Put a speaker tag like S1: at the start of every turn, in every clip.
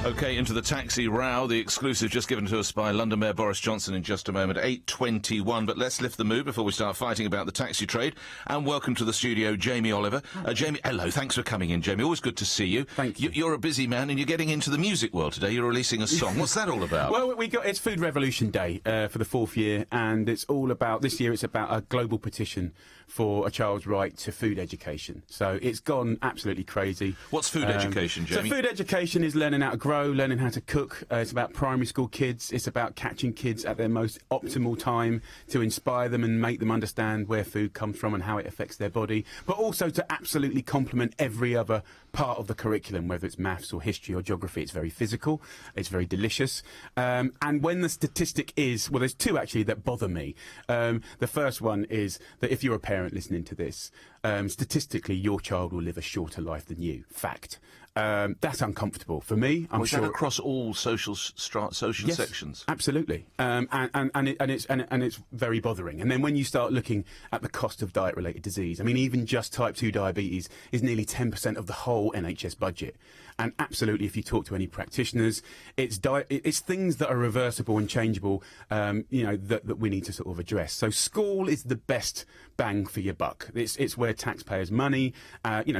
S1: OK, into the taxi row, the exclusive just given to us by London Mayor Boris Johnson in just a moment, 8:21. But let's lift the mood before we start fighting about the taxi trade. And welcome to the studio, Jamie Oliver. Jamie, hello, thanks for coming in, Jamie. Always good to see you.
S2: Thank you.
S1: You're a busy man and you're getting into the music world today. You're releasing a song. What's that all about?
S2: Well, it's Food Revolution Day for the 4th year, and it's all about, this year it's about a global petition for a child's right to food education. So it's gone absolutely crazy.
S1: What's food education, Jamie?
S2: So food education is learning how to grow, learning how to cook. It's about primary school kids. It's about catching kids at their most optimal time to inspire them and make them understand where food comes from and how it affects their body, but also to absolutely complement every other part of the curriculum, whether it's maths or history or geography. It's very physical, it's very delicious. And when the statistic is, well, there's two actually that bother me. The first one is that if you're a parent listening to this, statistically your child will live a shorter life than you. Fact. That's uncomfortable for me. I'm sure
S1: that across all social
S2: yes,
S1: sections.
S2: Absolutely, and it's very bothering. And then when you start looking at the cost of diet-related disease, I mean, even just type 2 diabetes is nearly 10% of the whole NHS budget. And absolutely, if you talk to any practitioners, it's things that are reversible and changeable. That we need to sort of address. So school is the best bang for your buck. It's where taxpayers' money,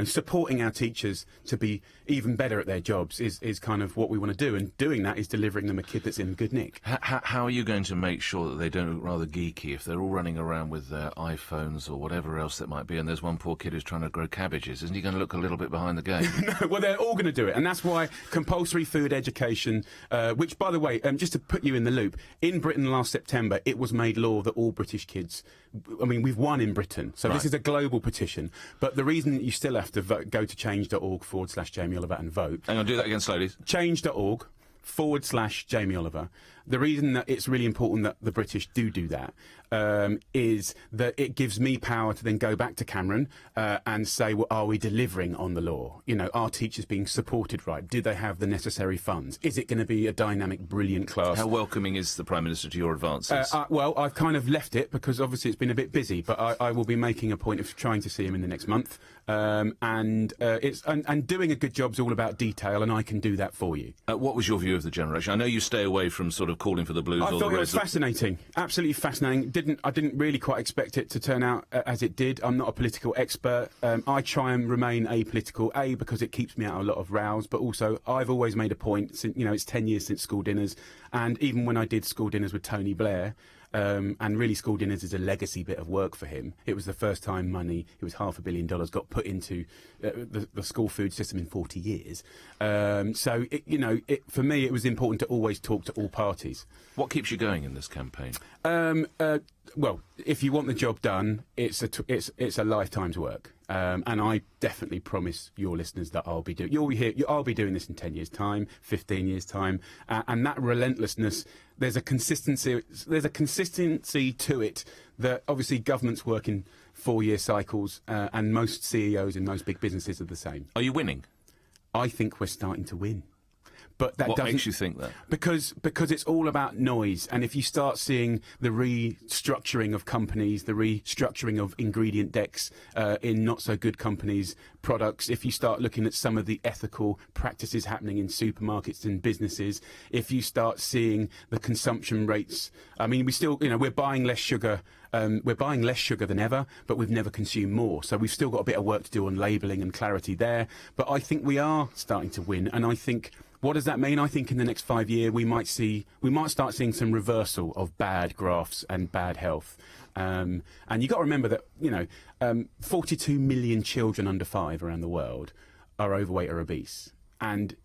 S2: supporting our teachers to be even better at their jobs is kind of what we want to do, and doing that is delivering them a kid that's in good nick.
S1: How are you going to make sure that they don't look rather geeky if they're all running around with their iPhones or whatever else that might be, and there's one poor kid who's trying to grow cabbages? Isn't he going to look a little bit behind the game?
S2: No, well, they're all going to do it, and that's why compulsory food education, which, by the way, just to put you in the loop, in Britain last September, it was made law that all British kids, I mean, we've won in Britain, so This is a global petition, but the reason that you still have to vote, go to change.org/Jamie Oliver and vote.
S1: Hang on, do that again slowly.
S2: Change.org/Jamie Oliver. The reason that it's really important that the British do that is that it gives me power to then go back to Cameron and say, well, are we delivering on the law? You know, are teachers being supported right? Do they have the necessary funds? Is it going to be a dynamic, brilliant class?
S1: How welcoming is the Prime Minister to your advances?
S2: Well, I've kind of left it because obviously it's been a bit busy, but I will be making a point of trying to see him in the next month. And doing a good job's all about detail, and I can do that for you.
S1: What was your view of the generation? I know you stay away from sort of calling for the blues.
S2: I
S1: or
S2: thought
S1: the
S2: it was fascinating, absolutely fascinating. I didn't really quite expect it to turn out as it did. I'm not a political expert. I try and remain apolitical, because it keeps me out of a lot of rows, but also I've always made a point. Since, it's 10 years since school dinners, and even when I did school dinners with Tony Blair. And really, school dinners is a legacy bit of work for him. It was the first time money, it was $500 million, got put into the school food system in 40 years. So, for me, it was important to always talk to all parties.
S1: What keeps you going in this campaign?
S2: Well, if you want the job done, it's a lifetime's work. And I definitely promise your listeners that I'll be doing this in 10 years' time, 15 years' time, and that relentlessness. There's a consistency to it that obviously governments work in 4-year cycles, and most CEOs in most big businesses are the same.
S1: Are you winning?
S2: I think we're starting to win. But
S1: what makes you think that?
S2: Because it's all about noise, and if you start seeing the restructuring of companies, the restructuring of ingredient decks in not so good companies' products, if you start looking at some of the ethical practices happening in supermarkets and businesses, if you start seeing the consumption rates, I mean, we still, we're buying less sugar. We're buying less sugar than ever, but we've never consumed more. So we've still got a bit of work to do on labelling and clarity there. But I think we are starting to win, and I think. What does that mean? I think in the next 5 years we might start seeing some reversal of bad graphs and bad health. And you've got to remember that 42 million children under 5 around the world are overweight or obese, and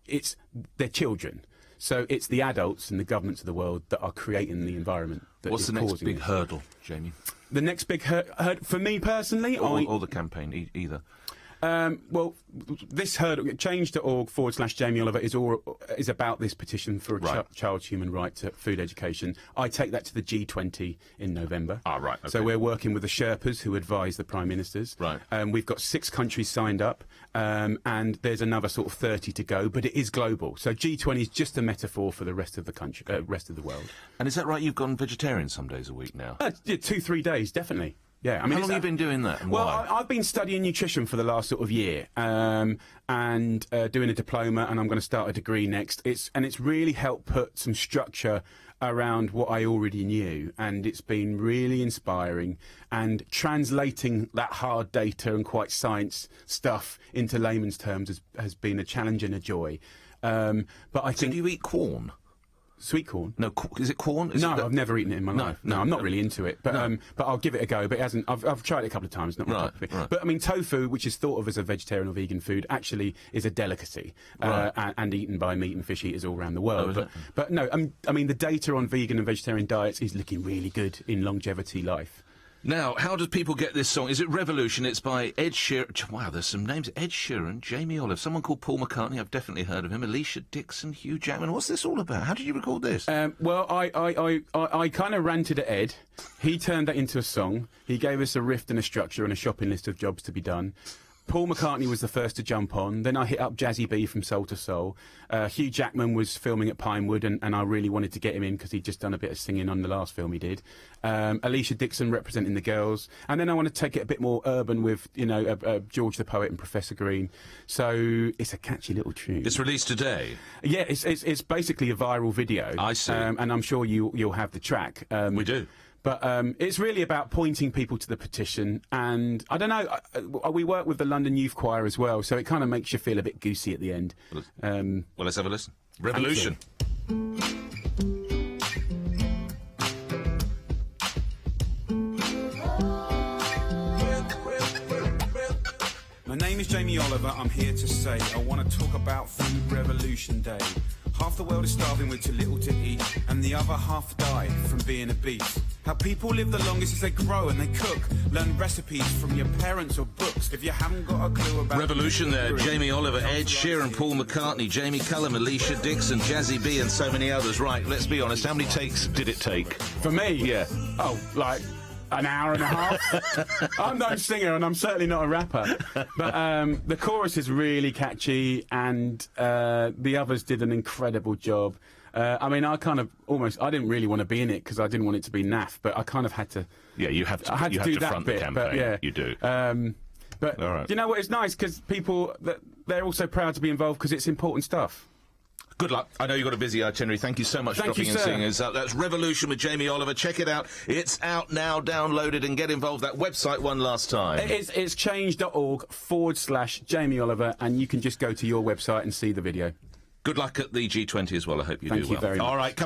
S2: they're children. So it's the adults and the governments of the world that are creating the environment that
S1: What's
S2: is
S1: the next
S2: causing
S1: big
S2: it.
S1: hurdle, Jamie?
S2: The next big hurdle for me personally,
S1: or the campaign, either.
S2: Well, this hurdle, change.org/Jamie Oliver is about this petition for a child's human right to food education. I take that to the G20 in November.
S1: Right. Okay.
S2: So we're working with the Sherpas who advise the Prime Ministers.
S1: Right.
S2: We've got 6 countries signed up, and there's another sort of 30 to go, but it is global. So G20 is just a metaphor for the rest of the country, rest of the world.
S1: And is that right? You've gone vegetarian some days a week now?
S2: 2-3 days, definitely. Yeah, I mean,
S1: how long have you been doing that? And
S2: Well,
S1: why?
S2: I've been studying nutrition for the last sort of year, and doing a diploma, and I'm going to start a degree next. It's really helped put some structure around what I already knew, and it's been really inspiring. And translating that hard data and quite science stuff into layman's terms has been a challenge and a joy. But I
S1: So
S2: think
S1: do you eat corn?
S2: sweet corn.
S1: No, is it corn?
S2: No, I've never eaten it in my life. No, I'm not really into it, but I'll give it a go. But it hasn't. I've tried it a couple of times. Not my cup of tea.
S1: Right.
S2: But I mean, tofu, which is thought of as a vegetarian or vegan food, actually is a delicacy and eaten by meat and fish eaters all around the world. But no, I mean, the data on vegan and vegetarian diets is looking really good in longevity life.
S1: Now, how do people get this song? Is it Revolution? It's by Ed Sheeran. Wow, there's some names. Ed Sheeran, Jamie Oliver, someone called Paul McCartney. I've definitely heard of him. Alicia Dixon, Hugh Jackman. What's this all about? How did you record this?
S2: Well, I kind of ranted at Ed. He turned that into a song. He gave us a riff and a structure and a shopping list of jobs to be done. Paul McCartney was the first to jump on. Then I hit up Jazzy B from Soul to Soul. Hugh Jackman was filming at Pinewood, and I really wanted to get him in because he'd just done a bit of singing on the last film he did. Alicia Dixon representing the girls. And then I want to take it a bit more urban with, George the Poet and Professor Green. So it's a catchy little tune.
S1: It's released today.
S2: Yeah, it's basically a viral video.
S1: I see.
S2: And I'm sure you'll have the track.
S1: We do.
S2: But it's really about pointing people to the petition, and I don't know, we work with the London Youth Choir as well, so it kind of makes you feel a bit goosey at the end.
S1: Well, let's have a listen. Revolution.
S3: My name is Jamie Oliver, I'm here to say I want to talk about Food Revolution Day. Half the world is starving with too little to eat, and the other half die from being obese. How people live the longest is they grow and they cook. Learn recipes from your parents or books. If you haven't got a clue about
S1: Revolution there. Jamie Oliver, Ed Sheeran, Paul McCartney, Jamie Cullum, Alicia Dixon, Jazzy B and so many others. Right, let's be honest. How many takes did it take?
S2: For me?
S1: Yeah.
S2: Oh, like an hour and a half. I'm no singer and I'm certainly not a rapper. But the chorus is really catchy, and the others did an incredible job. I mean, I didn't really want to be in it because I didn't want it to be naff, but I kind of had to.
S1: Yeah, you have to.
S2: I had
S1: you
S2: to
S1: have
S2: do
S1: to
S2: that
S1: front
S2: bit,
S1: the campaign.
S2: but yeah.
S1: You do.
S2: But
S1: All right.
S2: you know what? It's nice because people they're also proud to be involved because it's important stuff.
S1: Good luck. I know you've got a busy itinerary. Thank you so much for
S2: Thank
S1: dropping
S2: you,
S1: and
S2: sir.
S1: seeing us. That's Revolution with Jamie Oliver. Check it out. It's out now. Download it and get involved. That website one last time.
S2: It's change.org/Jamie Oliver, and you can just go to your website and see the video.
S1: Good luck at the G20 as well. I hope you
S2: Thank
S1: do
S2: you
S1: well.
S2: very much.
S1: All right, coming